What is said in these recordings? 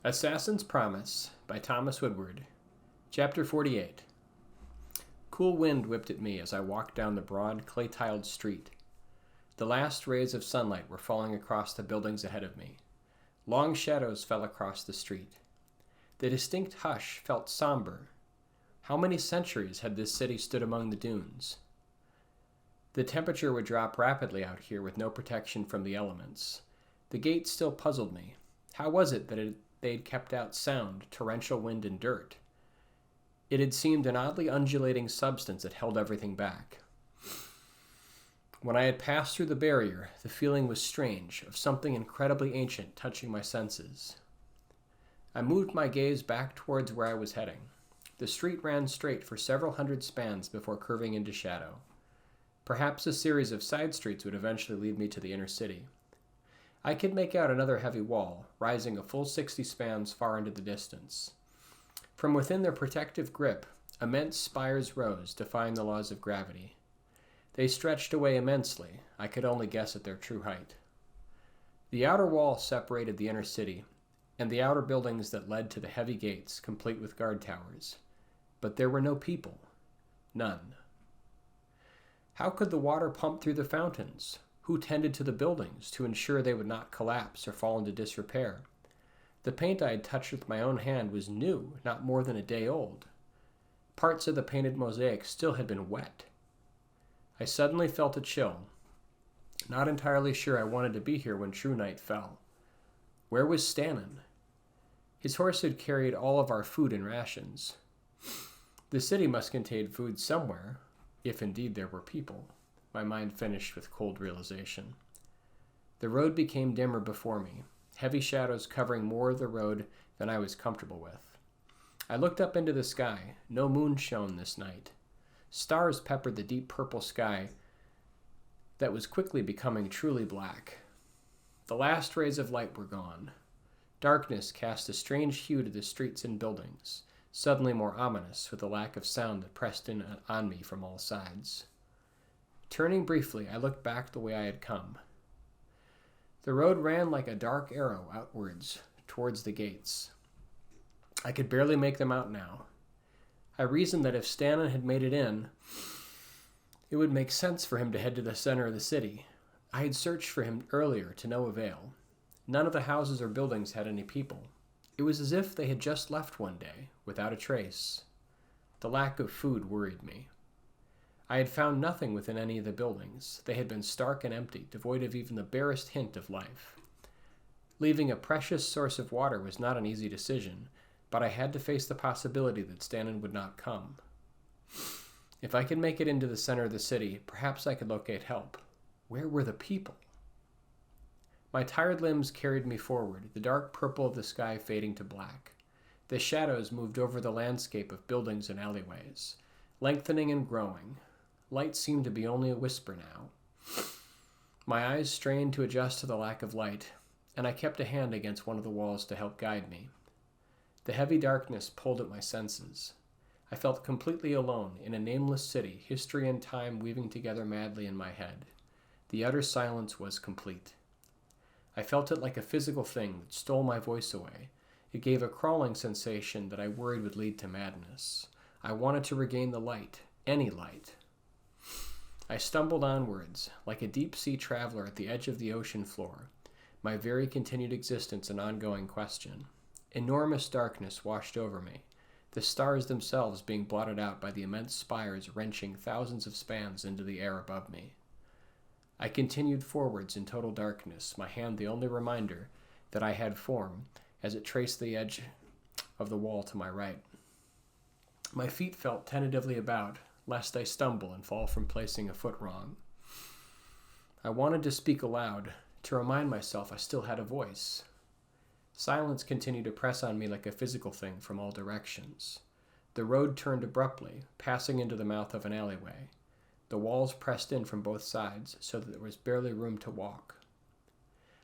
Assassin's Promise by Thomas Woodward. Chapter 48. Cool wind whipped at me as I walked down the broad, clay-tiled street. The last rays of sunlight were falling across the buildings ahead of me. Long shadows fell across the street. The distinct hush felt somber. How many centuries had this city stood among the dunes? The temperature would drop rapidly out here with no protection from the elements. The gate still puzzled me. How was it that they'd kept out sound, torrential wind, and dirt? It had seemed an oddly undulating substance that held everything back. When I had passed through the barrier, the feeling was strange, of something incredibly ancient touching my senses. I moved my gaze back towards where I was heading. The street ran straight for several hundred spans before curving into shadow. Perhaps a series of side streets would eventually lead me to the inner city. I could make out another heavy wall, rising a full 60 spans far into the distance. From within their protective grip, immense spires rose, defying the laws of gravity. They stretched away immensely. I could only guess at their true height. The outer wall separated the inner city, and the outer buildings that led to the heavy gates, complete with guard towers. But there were no people. None. How could the water pump through the fountains? Who tended to the buildings to ensure they would not collapse or fall into disrepair? The paint I had touched with my own hand was new, not more than a day old. Parts of the painted mosaic still had been wet. I suddenly felt a chill, not entirely sure I wanted to be here when true night fell. Where was Stannon? His horse had carried all of our food and rations. The city must contain food somewhere, if indeed there were people. My mind finished with cold realization. The road became dimmer before me, heavy shadows covering more of the road than I was comfortable with. I looked up into the sky. No moon shone this night. Stars peppered the deep purple sky that was quickly becoming truly black. The last rays of light were gone. Darkness cast a strange hue to the streets and buildings, suddenly more ominous with the lack of sound that pressed in on me from all sides. Turning briefly, I looked back the way I had come. The road ran like a dark arrow outwards, towards the gates. I could barely make them out now. I reasoned that if Stannon had made it in, it would make sense for him to head to the center of the city. I had searched for him earlier to no avail. None of the houses or buildings had any people. It was as if they had just left one day, without a trace. The lack of food worried me. I had found nothing within any of the buildings. They had been stark and empty, devoid of even the barest hint of life. Leaving a precious source of water was not an easy decision, but I had to face the possibility that Stannon would not come. If I could make it into the center of the city, perhaps I could locate help. Where were the people? My tired limbs carried me forward, the dark purple of the sky fading to black. The shadows moved over the landscape of buildings and alleyways, lengthening and growing. Light seemed to be only a whisper now. My eyes strained to adjust to the lack of light, and I kept a hand against one of the walls to help guide me. The heavy darkness pulled at my senses. I felt completely alone in a nameless city, history and time weaving together madly in my head. The utter silence was complete. I felt it like a physical thing that stole my voice away. It gave a crawling sensation that I worried would lead to madness. I wanted to regain the light, any light. I stumbled onwards, like a deep-sea traveler at the edge of the ocean floor, my very continued existence an ongoing question. Enormous darkness washed over me, the stars themselves being blotted out by the immense spires wrenching thousands of spans into the air above me. I continued forwards in total darkness, my hand the only reminder that I had form as it traced the edge of the wall to my right. My feet felt tentatively about, lest I stumble and fall from placing a foot wrong. I wanted to speak aloud, to remind myself I still had a voice. Silence continued to press on me like a physical thing from all directions. The road turned abruptly, passing into the mouth of an alleyway. The walls pressed in from both sides, so that there was barely room to walk.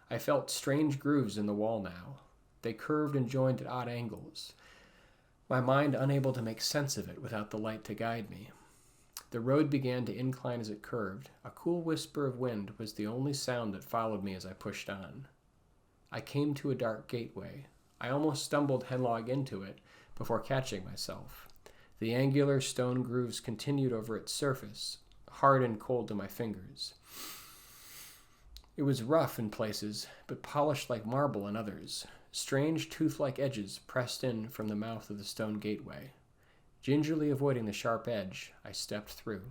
I felt strange grooves in the wall now. They curved and joined at odd angles, my mind unable to make sense of it without the light to guide me. The road began to incline as it curved. A cool whisper of wind was the only sound that followed me as I pushed on. I came to a dark gateway, I almost stumbled headlong into it before catching myself. The angular stone grooves continued over its surface, hard and cold to my fingers. It was rough in places, but polished like marble in others. Strange tooth-like edges pressed in from the mouth of the stone gateway. Gingerly avoiding the sharp edge, I stepped through.